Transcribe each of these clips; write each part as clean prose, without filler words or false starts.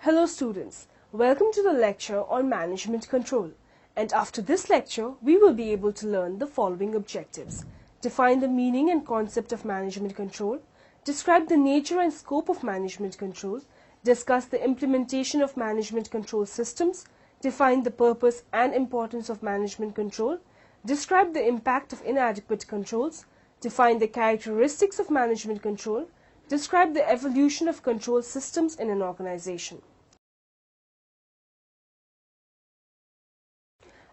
Hello students, welcome to the lecture on management control. And after this lecture, we will be able to learn the following objectives. Define the meaning and concept of management control, describe the nature and scope of management control, discuss the implementation of management control systems, define the purpose and importance of management control, describe the impact of inadequate controls, define the characteristics of management control, describe the evolution of control systems in an organization.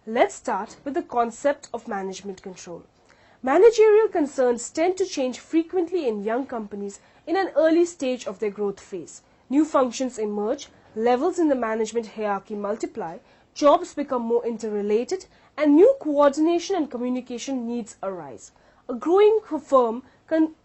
Let's start with the concept of management control. Managerial concerns tend to change frequently in young companies in an early stage of their growth phase. New functions emerge, levels in the management hierarchy multiply, jobs become more interrelated, and new coordination and communication needs arise. A growing firm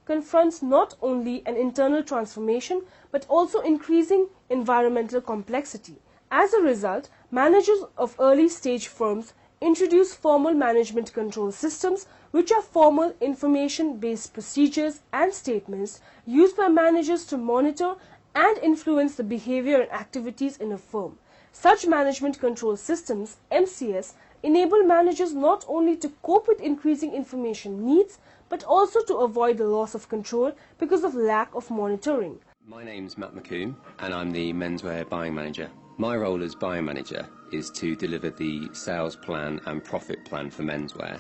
confronts not only an internal transformation but also increasing environmental complexity. As a result, managers of early-stage firms introduce formal management control systems, which are formal information-based procedures and statements used by managers to monitor and influence the behavior and activities in a firm. Such management control systems, MCS, enable managers not only to cope with increasing information needs, but also to avoid the loss of control because of lack of monitoring. My name's Matt McComb and I'm the menswear buying manager. My role as buying manager is to deliver the sales plan and profit plan for menswear.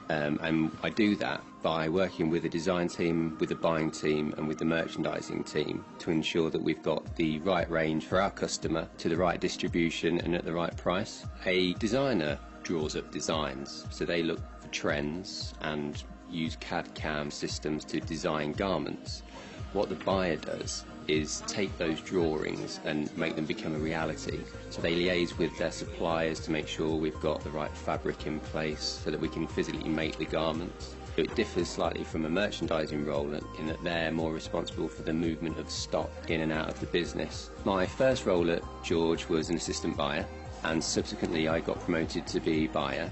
And I do that by working with the design team, with the buying team and with the merchandising team to ensure that we've got the right range for our customer to the right distribution and at the right price. A designer draws up designs, so they look for trends and use CAD/CAM systems to design garments. What the buyer does is take those drawings and make them become a reality. So they liaise with their suppliers to make sure we've got the right fabric in place so that we can physically make the garments. It differs slightly from a merchandising role in that they're more responsible for the movement of stock in and out of the business. My first role at George was an assistant buyer, and subsequently I got promoted to be buyer.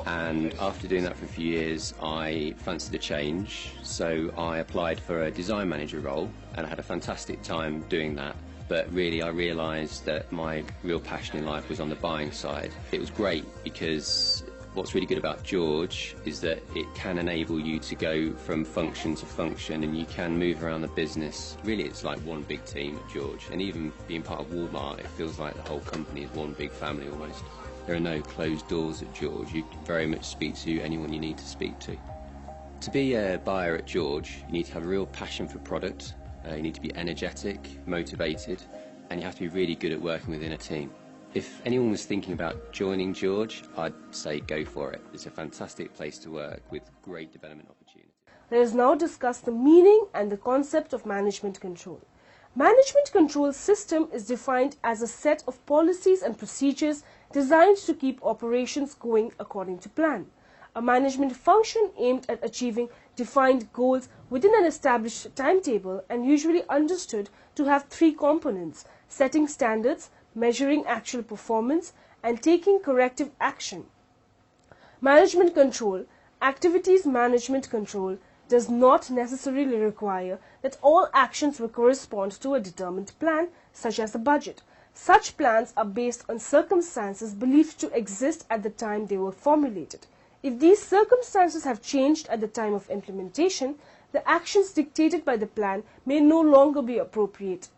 And after doing that for a few years, I fancied a change, so I applied for a design manager role, and I had a fantastic time doing that. But really I realised that my real passion in life was on the buying side. It was great because what's really good about George is that it can enable you to go from function to function, and you can move around the business. Really it's like one big team at George, and even being part of Walmart, it feels like the whole company is one big family almost. There are no closed doors at George. You can very much speak to anyone you need to speak to. To be a buyer at George, you need to have a real passion for product, you need to be energetic, motivated, and you have to be really good at working within a team. If anyone was thinking about joining George, I'd say go for it. It's a fantastic place to work with great development opportunities. Let us now discuss the meaning and the concept of management control. Management control system is defined as a set of policies and procedures designed to keep operations going according to plan. A management function aimed at achieving defined goals within an established timetable and usually understood to have three components: setting standards, measuring actual performance, and taking corrective action. Management control, activities management control, does not necessarily require that all actions will correspond to a determined plan, such as a budget. Such plans are based on circumstances believed to exist at the time they were formulated. If these circumstances have changed at the time of implementation, the actions dictated by the plan may no longer be appropriate.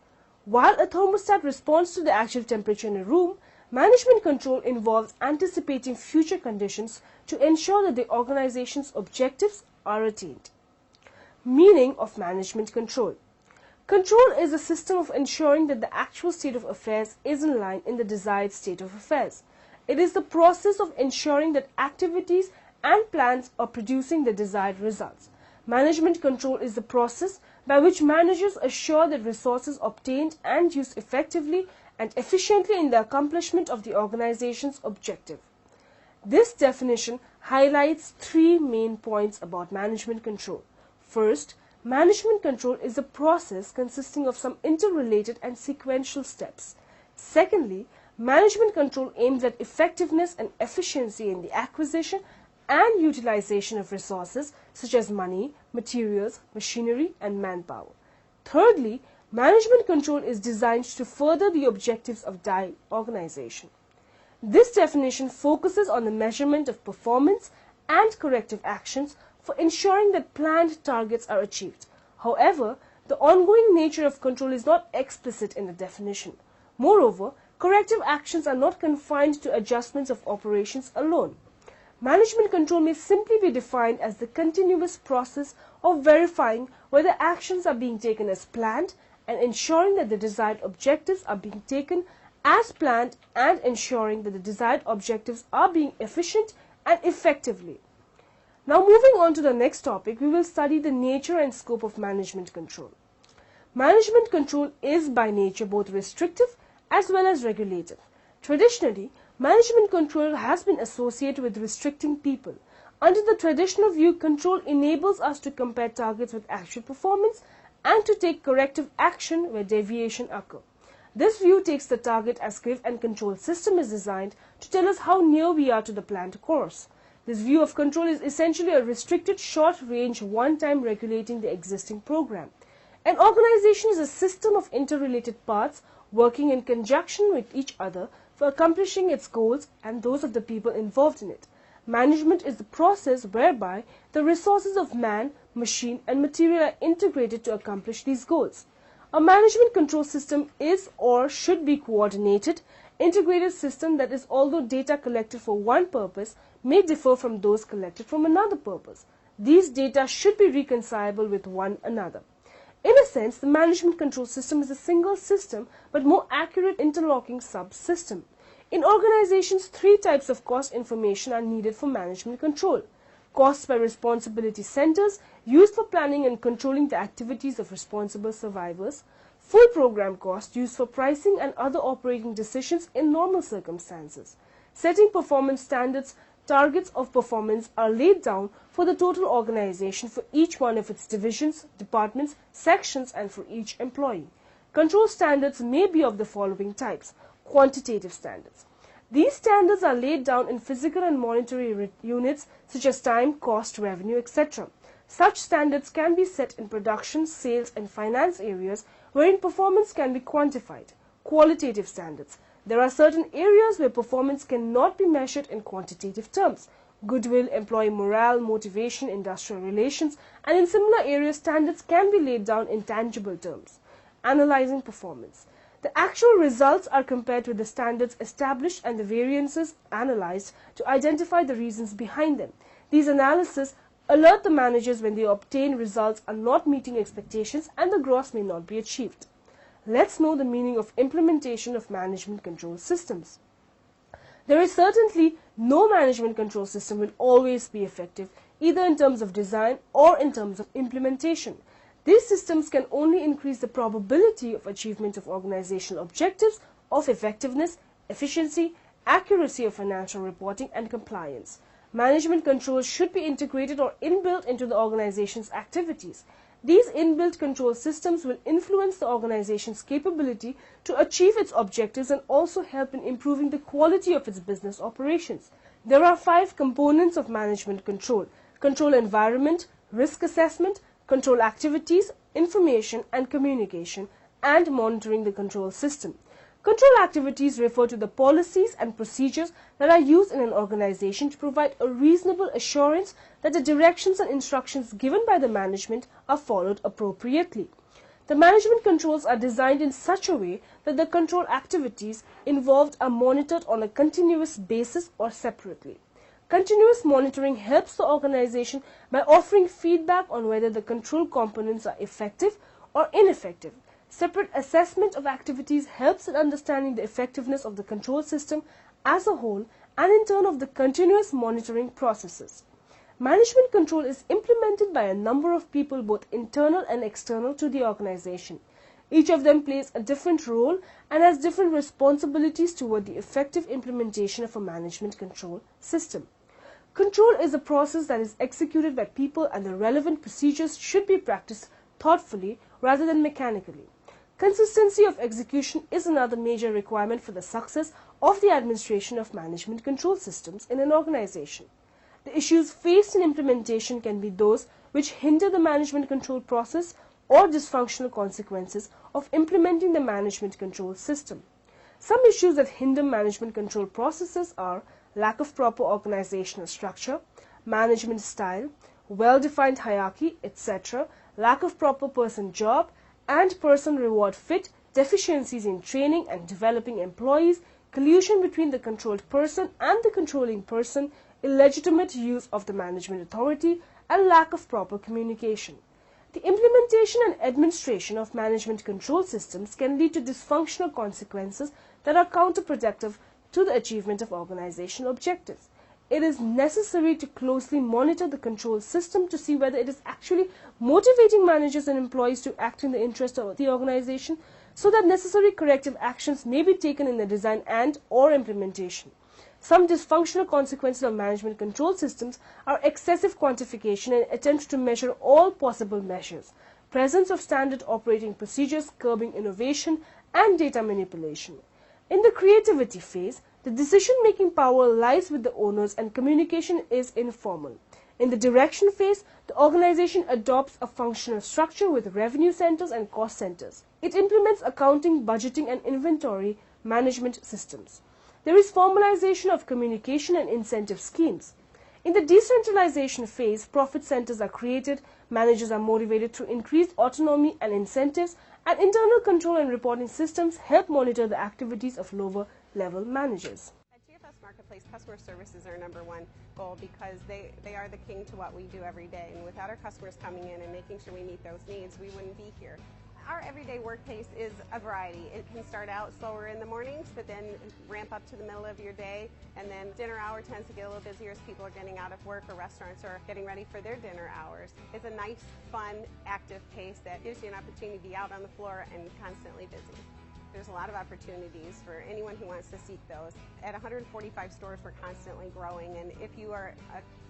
While a thermostat responds to the actual temperature in a room, management control involves anticipating future conditions to ensure that the organization's objectives are attained. Meaning of management control. Control is a system of ensuring that the actual state of affairs is in line in the desired state of affairs. It is the process of ensuring that activities and plans are producing the desired results. Management control is the process by which managers assure that resources obtained and used effectively and efficiently in the accomplishment of the organization's objective. This definition highlights three main points about management control. First, management control is a process consisting of some interrelated and sequential steps. Secondly, management control aims at effectiveness and efficiency in the acquisition and utilization of resources such as money, materials, machinery, and manpower. Thirdly, Management control is designed to further the objectives of the organization. This definition focuses on the measurement of performance and corrective actions for ensuring that planned targets are achieved. However, the ongoing nature of control is not explicit in the definition. Moreover, corrective actions are not confined to adjustments of operations alone. Management control may simply be defined as the continuous process of verifying whether actions are being taken as planned and ensuring that the desired objectives are being taken as planned and ensuring that the desired objectives are being efficient and effectively. Now moving on to the next topic, we will study the nature and scope of management control. Management control is by nature both restrictive as well as regulative. Traditionally, management control has been associated with restricting people. Under the traditional view, control enables us to compare targets with actual performance and to take corrective action where deviation occurs. This view takes the target as give and control system is designed to tell us how near we are to the planned course. This view of control is essentially a restricted short-range one-time regulating the existing program. An organization is a system of interrelated parts working in conjunction with each other for accomplishing its goals and those of the people involved in it. Management is the process whereby the resources of man, machine, and material are integrated to accomplish these goals. A management control system is or should be coordinated, integrated system that is, although data collected for one purpose may differ from those collected from another purpose. These data should be reconcilable with one another. In a sense, the management control system is a single system but more accurate interlocking subsystem. In organizations, three types of cost information are needed for management control. Costs by responsibility centers, used for planning and controlling the activities of responsible survivors. Full program cost, used for pricing and other operating decisions in normal circumstances. Setting performance standards, targets of performance are laid down for the total organization for each one of its divisions, departments, sections, and for each employee. Control standards may be of the following types. Quantitative standards. These standards are laid down in physical and monetary units such as time, cost, revenue, etc. Such standards can be set in production, sales, and finance areas wherein performance can be quantified. Qualitative standards. There are certain areas where performance cannot be measured in quantitative terms. Goodwill, employee morale, motivation, industrial relations, and in similar areas standards can be laid down in tangible terms. Analyzing performance. The actual results are compared with the standards established and the variances analyzed to identify the reasons behind them. These analyses alert the managers when the obtained results are not meeting expectations and the gross may not be achieved. Let's know the meaning of implementation of management control systems. There is certainly no management control system will always be effective, either in terms of design or in terms of implementation. These systems can only increase the probability of achievement of organizational objectives of effectiveness, efficiency, accuracy of financial reporting, and compliance. Management controls should be integrated or inbuilt into the organization's activities. These inbuilt control systems will influence the organization's capability to achieve its objectives and also help in improving the quality of its business operations. There are 5 components of management control: control environment, risk assessment, control activities, information and communication, and monitoring the control system. Control activities refer to the policies and procedures that are used in an organization to provide a reasonable assurance that the directions and instructions given by the management are followed appropriately. The management controls are designed in such a way that the control activities involved are monitored on a continuous basis or separately. Continuous monitoring helps the organization by offering feedback on whether the control components are effective or ineffective. Separate assessment of activities helps in understanding the effectiveness of the control system as a whole and in turn of the continuous monitoring processes. Management control is implemented by a number of people, both internal and external to the organization. Each of them plays a different role and has different responsibilities toward the effective implementation of a management control system. Control is a process that is executed by people, and the relevant procedures should be practiced thoughtfully rather than mechanically. Consistency of execution is another major requirement for the success of the administration of management control systems in an organization. The issues faced in implementation can be those which hinder the management control process or dysfunctional consequences of implementing the management control system. Some issues that hinder management control processes are lack of proper organizational structure, management style, well-defined hierarchy, etc., lack of proper person-job and person-reward fit, deficiencies in training and developing employees, collusion between the controlled person and the controlling person, illegitimate use of the management authority, and lack of proper communication. The implementation and administration of management control systems can lead to dysfunctional consequences that are counterproductive to the achievement of organizational objectives. It is necessary to closely monitor the control system to see whether it is actually motivating managers and employees to act in the interest of the organization, so that necessary corrective actions may be taken in the design and/or implementation. Some dysfunctional consequences of management control systems are excessive quantification and attempts to measure all possible measures, presence of standard operating procedures curbing innovation, and data manipulation. In the creativity phase, the decision-making power lies with the owners and communication is informal. In the direction phase, the organization adopts a functional structure with revenue centers and cost centers. It implements accounting, budgeting, and inventory management systems. There is formalization of communication and incentive schemes. In the decentralization phase, profit centers are created, managers are motivated through increased autonomy and incentives, and internal control and reporting systems help monitor the activities of lower-level managers. At GFS Marketplace, customer services are our #1 goal because they are the king to what we do every day. And without our customers coming in and making sure we meet those needs, we wouldn't be here. Our everyday work pace is a variety. It can start out slower in the mornings, but then ramp up to the middle of your day, and then dinner hour tends to get a little busier as people are getting out of work or restaurants are getting ready for their dinner hours. It's a nice, fun, active pace that gives you an opportunity to be out on the floor and constantly busy. There's a lot of opportunities for anyone who wants to seek those. At 145 stores, we're constantly growing, and if you are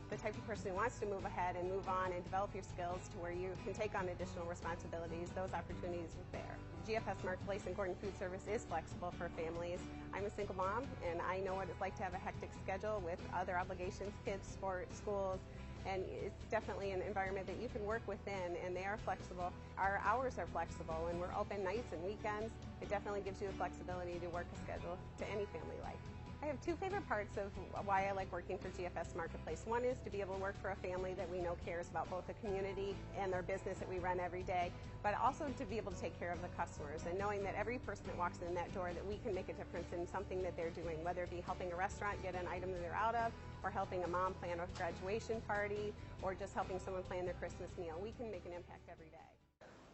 the type of person who wants to move ahead and move on and develop your skills to where you can take on additional responsibilities, those opportunities are there. GFS Marketplace and Gordon Food Service is flexible for families. I'm a single mom, and I know what it's like to have a hectic schedule with other obligations, kids, sports, schools, and it's definitely an environment that you can work within, and they are flexible. Our hours are flexible, and we're open nights and weekends. It definitely gives you the flexibility to work a schedule to any family life. I have two favorite parts of why I like working for GFS Marketplace. One is to be able to work for a family that we know cares about both the community and their business that we run every day, but also to be able to take care of the customers and knowing that every person that walks in that door that we can make a difference in something that they're doing, whether it be helping a restaurant get an item that they're out of, or helping a mom plan a graduation party, or just helping someone plan their Christmas meal. We can make an impact every day.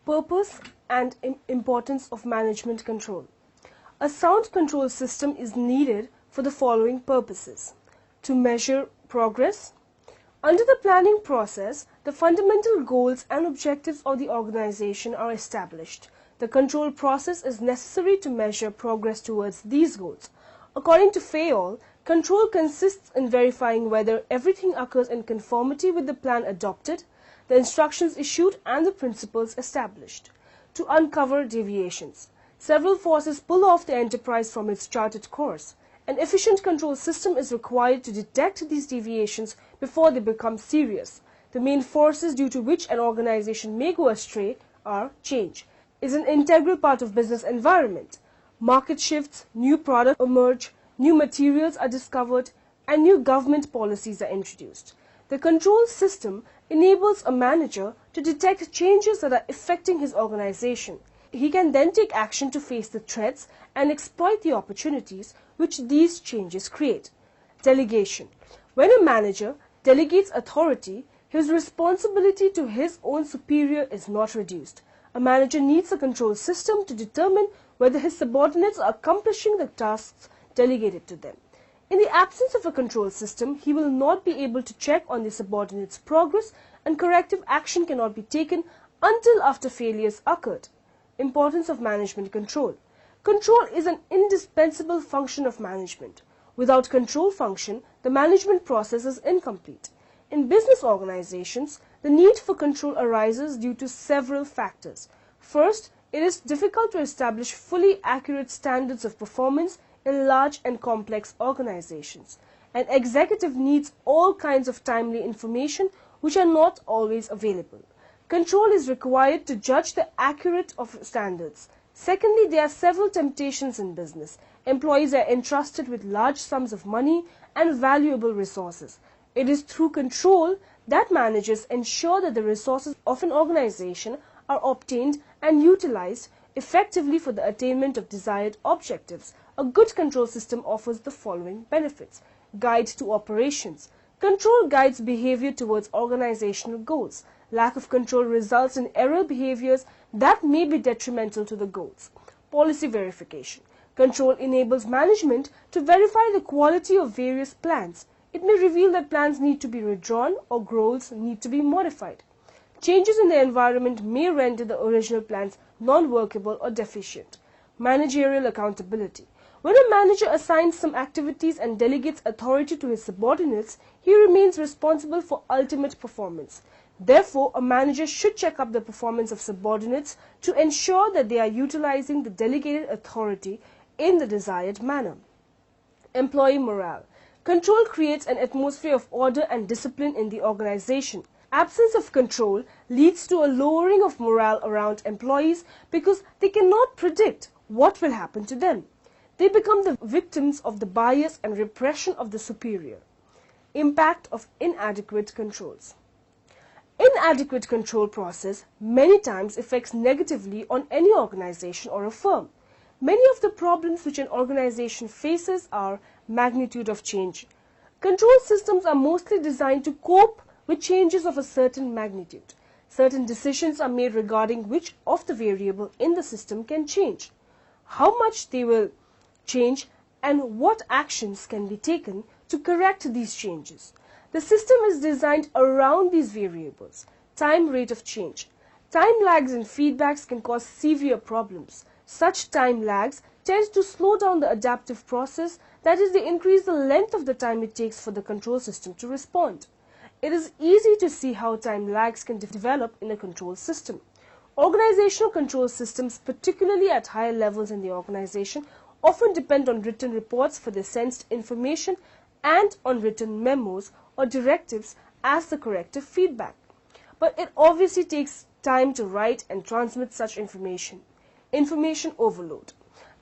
Purpose and importance of management control. A sound control system is needed for the following purposes: to measure progress. Under the planning process, the fundamental goals and objectives of the organization are established. The control process is necessary to measure progress towards these goals. According to Fayol, control consists in verifying whether everything occurs in conformity with the plan adopted, the instructions issued, and the principles established. To uncover deviations. Several forces pull off the enterprise from its charted course. An efficient control system is required to detect these deviations before they become serious. The main forces due to which an organization may go astray are: change is an integral part of business environment. Market shifts, new products emerge, new materials are discovered, and new government policies are introduced. The control system enables a manager to detect changes that are affecting his organization. He can then take action to face the threats and exploit the opportunities which these changes create. Delegation. When a manager delegates authority, his responsibility to his own superior is not reduced. A manager needs a control system to determine whether his subordinates are accomplishing the tasks delegated to them. In the absence of a control system, he will not be able to check on the subordinates' progress, and corrective action cannot be taken until after failures occurred. Importance of management control. Control is an indispensable function of management. Without control function, the management process is incomplete. In business organizations, the need for control arises due to several factors. First, it is difficult to establish fully accurate standards of performance in large and complex organizations. An executive needs all kinds of timely information which are not always available. Control is required to judge the accuracy of standards. Secondly, there are several temptations in business. Employees are entrusted with large sums of money and valuable resources. It is through control that managers ensure that the resources of an organization are obtained and utilized effectively for the attainment of desired objectives. A good control system offers the following benefits. Guide to operations. Control guides behavior towards organizational goals. Lack of control results in error behaviors that may be detrimental to the goals. Policy verification. Control enables management to verify the quality of various plans. It may reveal that plans need to be withdrawn or goals need to be modified. Changes in the environment may render the original plans non-workable or deficient. Managerial accountability. When a manager assigns some activities and delegates authority to his subordinates, he remains responsible for ultimate performance. Therefore, a manager should check up the performance of subordinates to ensure that they are utilizing the delegated authority in the desired manner. Employee morale. Control creates an atmosphere of order and discipline in the organization. Absence of control leads to a lowering of morale around employees because they cannot predict what will happen to them. They become the victims of the bias and repression of the superior. Impact of inadequate controls. Inadequate control process many times affects negatively on any organization or a firm. Many of the problems which an organization faces are magnitude of change. Control systems are mostly designed to cope with changes of a certain magnitude. Certain decisions are made regarding which of the variable in the system can change, how much they will change, and what actions can be taken to correct these changes. The system is designed around these variables. Time rate of change. Time lags in feedbacks can cause severe problems. Such time lags tend to slow down the adaptive process, that is, they increase the length of the time it takes for the control system to respond. It is easy to see how time lags can develop in a control system. Organizational control systems, particularly at higher levels in the organization, often depend on written reports for the sensed information and on written memos or directives as the corrective feedback. But it obviously takes time to write and transmit such information. Information overload.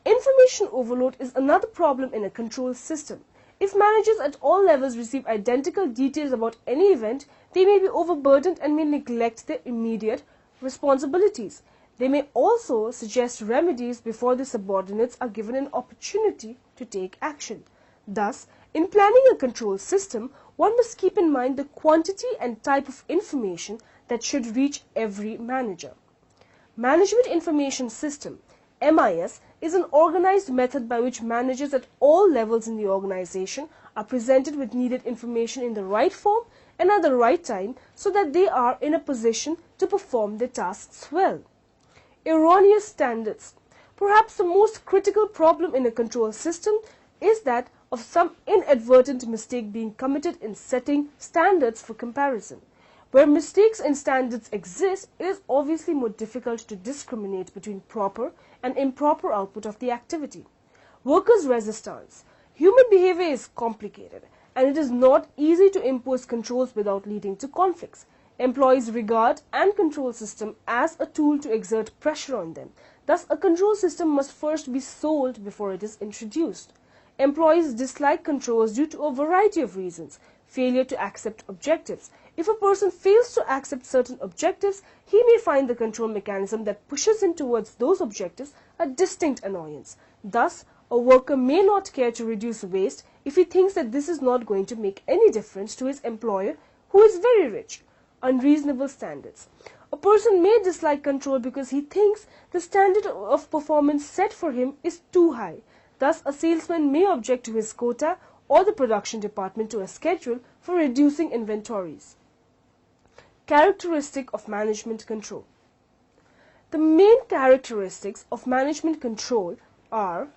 Information overload is another problem in a control system. If managers at all levels receive identical details about any event, they may be overburdened and may neglect their immediate responsibilities. They may also suggest remedies before the subordinates are given an opportunity to take action. Thus, in planning a control system, one must keep in mind the quantity and type of information that should reach every manager. Management Information System, MIS, is an organized method by which managers at all levels in the organization are presented with needed information in the right form and at the right time so that they are in a position to perform their tasks well. Erroneous standards. Perhaps the most critical problem in a control system is that of some inadvertent mistake being committed in setting standards for comparison. Where mistakes in standards exist, it is obviously more difficult to discriminate between proper and improper output of the activity. Workers' resistance. Human behavior is complicated, and it is not easy to impose controls without leading to conflicts. Employees regard and control system as a tool to exert pressure on them. Thus, a control system must first be sold before it is introduced. Employees dislike controls due to a variety of reasons. Failure to accept objectives. If a person fails to accept certain objectives, he may find the control mechanism that pushes him towards those objectives a distinct annoyance. Thus, a worker may not care to reduce waste if he thinks that this is not going to make any difference to his employer, who is very rich. Unreasonable standards. A person may dislike control because he thinks the standard of performance set for him is too high. Thus, a salesman may object to his quota or the production department to a schedule for reducing inventories. Characteristic of management control. The main characteristics of management control are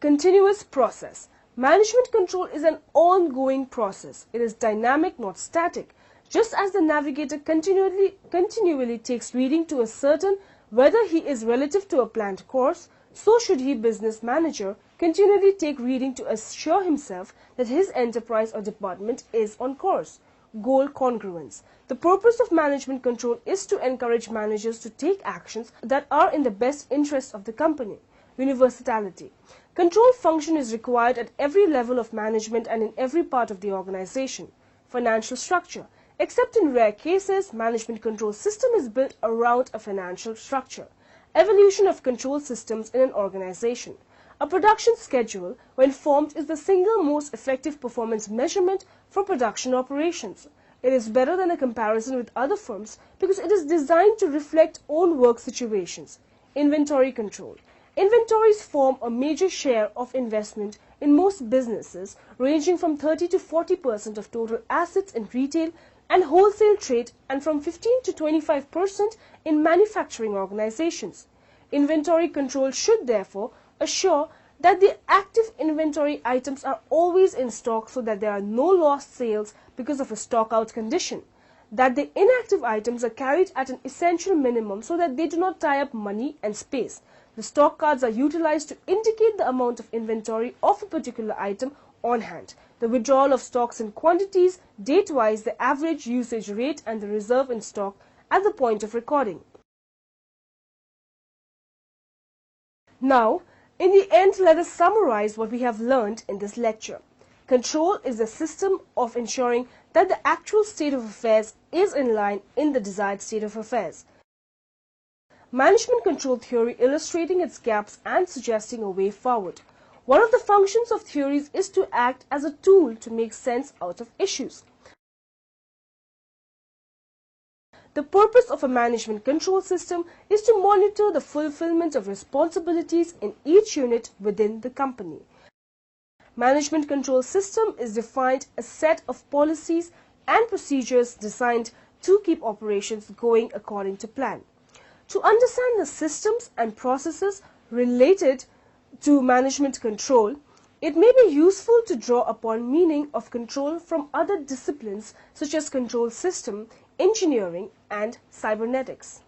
continuous process. Management control is an ongoing process. It is dynamic, not static. Just as the navigator continually takes reading to ascertain whether he is relative to a planned course, so should he, business manager, continually take reading to assure himself that his enterprise or department is on course. goal congruence. The purpose of management control is to encourage managers to take actions that are in the best interest of the company. Universality. Control function is required at every level of management and in every part of the organization. Financial structure. Except in rare cases, management control system is built around a financial structure. Evolution of control systems in an organization. A production schedule, when formed, is the single most effective performance measurement for production operations. It is better than a comparison with other firms because it is designed to reflect own work situations. Inventory control. Inventories form a major share of investment in most businesses, ranging from 30 to 40% of total assets in retail and wholesale trade and from 15 to 25% in manufacturing organizations. Inventory control should therefore assure that the active inventory items are always in stock so that there are no lost sales because of a stock-out condition, that the inactive items are carried at an essential minimum so that they do not tie up money and space. The stock cards are utilized to indicate the amount of inventory of a particular item on hand, the withdrawal of stocks in quantities, date-wise, the average usage rate and the reserve in stock at the point of recording. Now, in the end, let us summarize what we have learned in this lecture. Control is the system of ensuring that the actual state of affairs is in line in the desired state of affairs. Management control theory illustrating its gaps and suggesting a way forward. One of the functions of theories is to act as a tool to make sense out of issues. The purpose of a management control system is to monitor the fulfillment of responsibilities in each unit within the company. Management control system is defined a set of policies and procedures designed to keep operations going according to plan. To understand the systems and processes related to management control, it may be useful to draw upon meaning of control from other disciplines such as control system, engineering, and cybernetics.